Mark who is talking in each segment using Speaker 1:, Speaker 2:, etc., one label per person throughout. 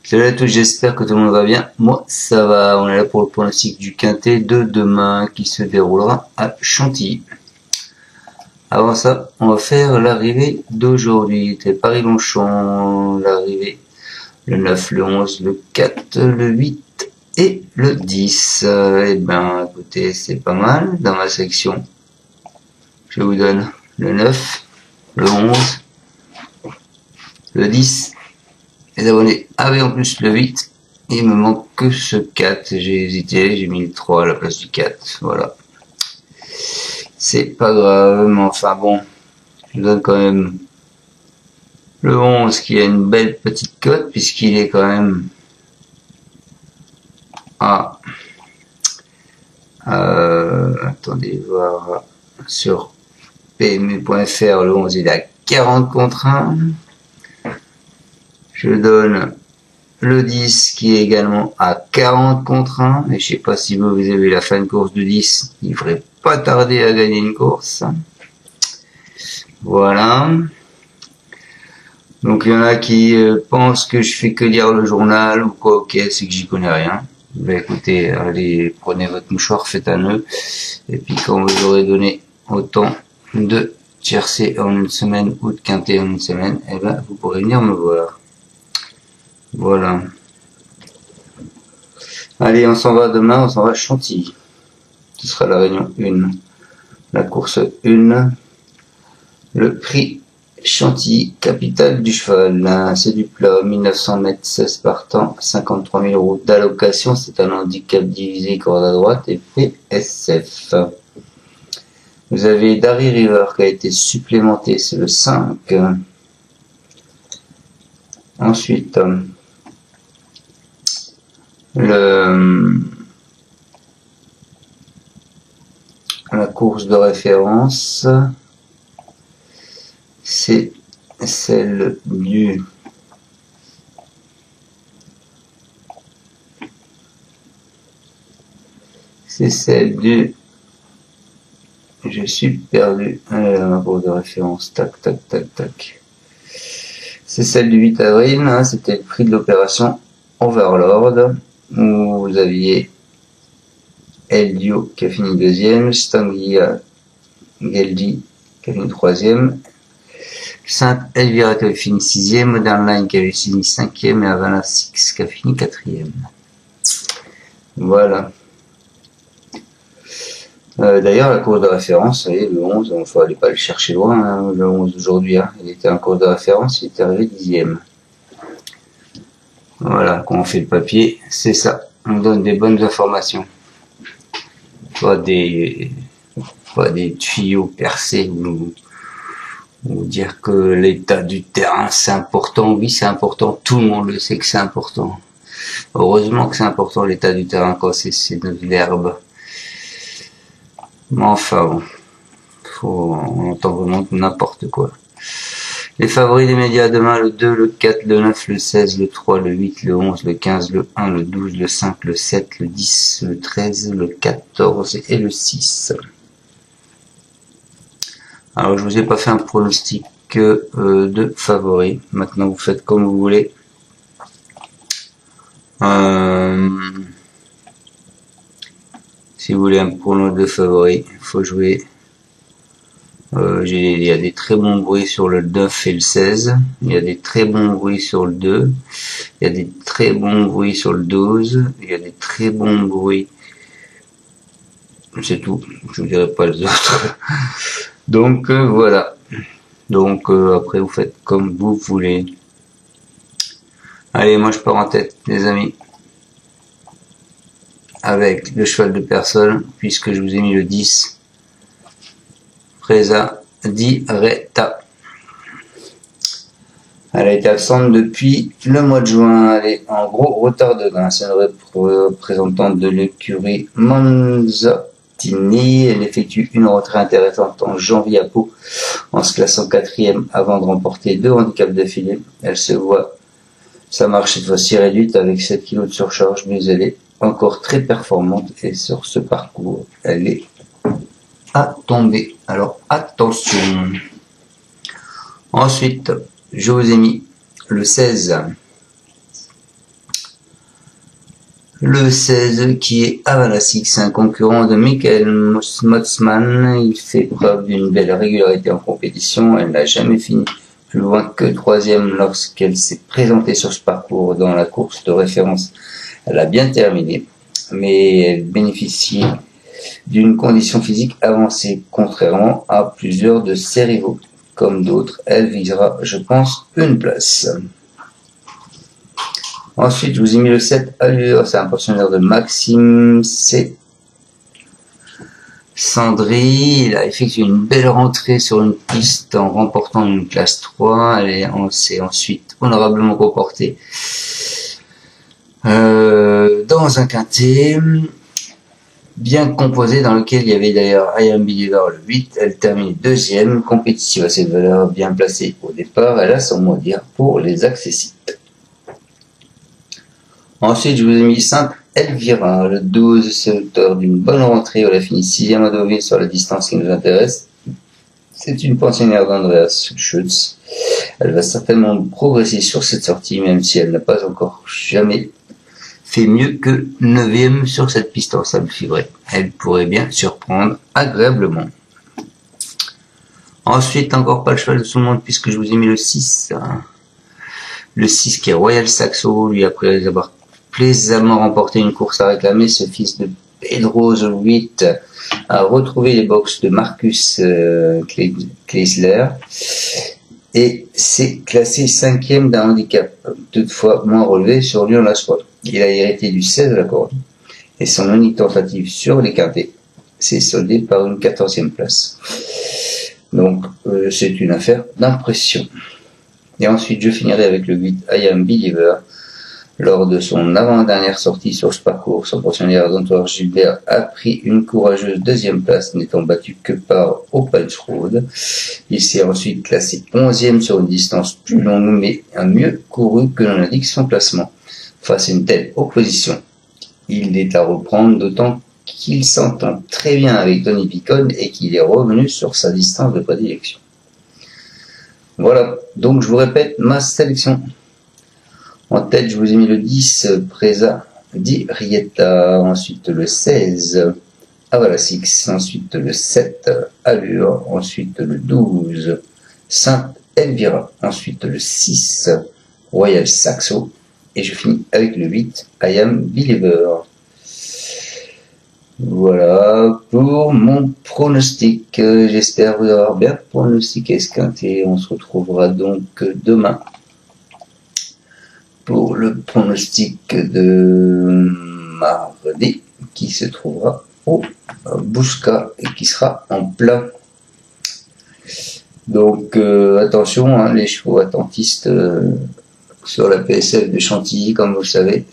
Speaker 1: Salut à tous, j'espère que tout le monde va bien. Moi, ça va. On est là pour le pronostic du quintet de demain qui se déroulera à Chantilly. Avant ça, on va faire l'arrivée d'aujourd'hui. C'était Paris-Longchamp, l'arrivée le 9, le 11, le 4, le 8 et le 10. Eh ben, écoutez, c'est pas mal. Dans ma section, je vous donne le 9, le 11, le 10. Les abonnés avaient en plus le 8. Il me manque que ce 4. J'ai hésité, j'ai mis le 3 à la place du 4. Voilà. C'est pas grave, mais enfin bon. Je donne quand même le 11 qui a une belle petite cote puisqu'il est quand même à... attendez, voir sur PMU.fr, le 11 il est à 40 contre 1. Je donne le 10 qui est également à 40 contre 1. Et je sais pas si vous avez vu la fin de course du 10. Il ferait pas tarder à gagner une course. Voilà. Donc il y en a qui pensent que je fais que lire le journal ou quoi. Ok, c'est que j'y connais rien. Bah écoutez, allez, prenez votre mouchoir, faites un nœud. Et puis quand vous aurez donné autant de tiercé en une semaine ou de quintet en une semaine, eh ben vous pourrez venir me voir. Voilà. Allez, on s'en va demain, on s'en va à Chantilly. Ce sera la réunion 1. La course 1. Le prix Chantilly, capitale du cheval. C'est du plat, 1900 mètres, 16 partants, 53 000 euros d'allocation. C'est un handicap divisé, corde à droite et PSF. Vous avez Darry River qui a été supplémenté, c'est le 5. Ensuite, la course de référence, c'est celle du je suis perdu. Ma course de référence, tac. C'est celle du 8 avril, hein, c'était le prix de l'opération Overlord, où vous aviez Eldio qui a fini deuxième, Stanguia Geldi qui a fini troisième, Sainte Elvira qui a fini sixième, Modern Line qui a fini cinquième et Havana Six qui a fini quatrième. Voilà. D'ailleurs, la course de référence, vous voyez, le 11, il faut aller pas le chercher loin, hein, le 11 d'aujourd'hui, hein, il était en course de référence, il est arrivé 10e. Voilà, quand on fait le papier, c'est ça, on donne des bonnes informations. Pas des tuyaux percés ou dire que l'état du terrain c'est important. Oui, c'est important, tout le monde le sait que c'est important. Heureusement que c'est important l'état du terrain quand c'est de l'herbe. Mais enfin bon, on entend vraiment n'importe quoi. Les favoris des médias demain, le 2, le 4, le 9, le 16, le 3, le 8, le 11, le 15, le 1, le 12, le 5, le 7, le 10, le 13, le 14 et le 6. Alors je vous ai pas fait un pronostic de favoris. Maintenant vous faites comme vous voulez. Si vous voulez un pronostic de favoris, il faut jouer. Il y a des très bons bruits sur le 9 et le 16. Il y a des très bons bruits sur le 2. Il y a des très bons bruits sur le 12. Il y a des très bons bruits. C'est tout. Je vous dirai pas les autres. Donc voilà. Donc après vous faites comme vous voulez. Allez, moi je pars en tête, les amis. Avec le cheval de personne, puisque je vous ai mis le 10. Presa di Reta. Elle a été absente depuis le mois de juin. Elle est en gros retard de grain. C'est une représentante de l'écurie Manzatini. Elle effectue une rentrée intéressante en janvier à Pau, en se classant 4e avant de remporter 2 handicaps d'affilée. Elle se voit sa marche cette fois-ci réduite avec 7 kg de surcharge, mais elle est encore très performante et sur ce parcours, elle est à tomber. Alors attention. Ensuite, je vous ai mis le 16. Le 16 qui est Havana Six, un concurrent de Michael Motzman. Il fait preuve d'une belle régularité en compétition. Elle n'a jamais fini plus loin que 3e lorsqu'elle s'est présentée sur ce parcours dans la course de référence. Elle a bien terminé, mais elle bénéficie d'une condition physique avancée, contrairement à plusieurs de ses rivaux. Comme d'autres, elle visera, je pense, une place. Ensuite, je vous ai mis le 7 Allure, c'est un pensionnaire de Maxime C. Sandry. Il a effectué une belle rentrée sur une piste en remportant une classe 3. On s'est ensuite honorablement comporté dans un quintet bien composé, dans lequel il y avait d'ailleurs I Am Believer le 8. Elle termine 2e, compétitive à cette valeur, bien placée au départ. Elle a son mot à dire pour les accessibles. Ensuite, je vous ai mis Sainte Elvira, le 12, c'est l'auteur d'une bonne rentrée. Elle a fini 6e à Deauville sur la distance qui nous intéresse. C'est une pensionnaire d'Andreas Schütz. Elle va certainement progresser sur cette sortie, même si elle n'a pas encore jamais fait mieux que 9e sur cette piste en sable fibré. Elle pourrait bien surprendre agréablement. Ensuite, encore pas le cheval de tout le monde, puisque je vous ai mis le 6. Le 6 qui est Royal Saxo, lui après avoir plaisamment remporté une course à réclamer, ce fils de Pedro le 8 a retrouvé les box de Marcus Kleisler et s'est classé 5e d'un handicap, toutefois moins relevé sur Lyon-la-Soie. Il a hérité du 16 à la corde et son unique tentative sur les quintets s'est soldée par une 14e place. Donc c'est une affaire d'impression. Et ensuite je finirai avec le 8 I Am Believer. Lors de son avant-dernière sortie sur ce parcours, son pensionnaire d'Antoine Gilbert a pris une courageuse 2e place, n'étant battu que par Opalsrode. Il s'est ensuite classé 11e sur une distance plus longue, mais a mieux couru que l'on indique son classement. Face à une telle opposition, il est à reprendre, d'autant qu'il s'entend très bien avec Tony Picon et qu'il est revenu sur sa distance de prédilection. Voilà, donc je vous répète ma sélection. En tête, je vous ai mis le 10, Presa di Rieta, ensuite le 16, Avala Six, ensuite le 7, Allure, ensuite le 12, Sainte Elvira, ensuite le 6, Royal Saxo, et je finis avec le 8, I Am Believer. Voilà pour mon pronostic. J'espère vous avoir bien pronostiqué ce quintet. On se retrouvera donc demain pour le pronostic de mardi qui se trouvera au Bousca et qui sera en plat. Donc attention, hein, les chevaux attentistes sur la PSF de Chantilly, comme vous le savez,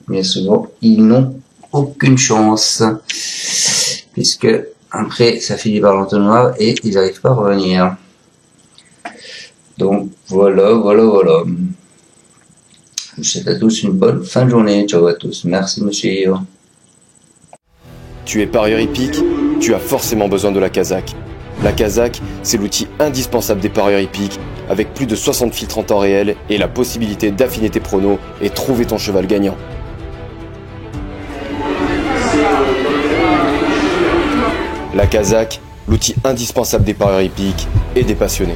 Speaker 1: bien souvent ils n'ont aucune chance puisque après ça finit par l'entonnoir et ils n'arrivent pas à revenir. Donc voilà. Je vous souhaite à tous une bonne fin de journée. Ciao à tous. Merci monsieur.
Speaker 2: Tu es parieur hippique, tu as forcément besoin de la Kazakh. La Kazakh, c'est l'outil indispensable des parieurs hippiques, avec plus de 60 filtres en temps réel et la possibilité d'affiner tes pronos et trouver ton cheval gagnant. La Kazakh, l'outil indispensable des parieurs hippiques et des passionnés.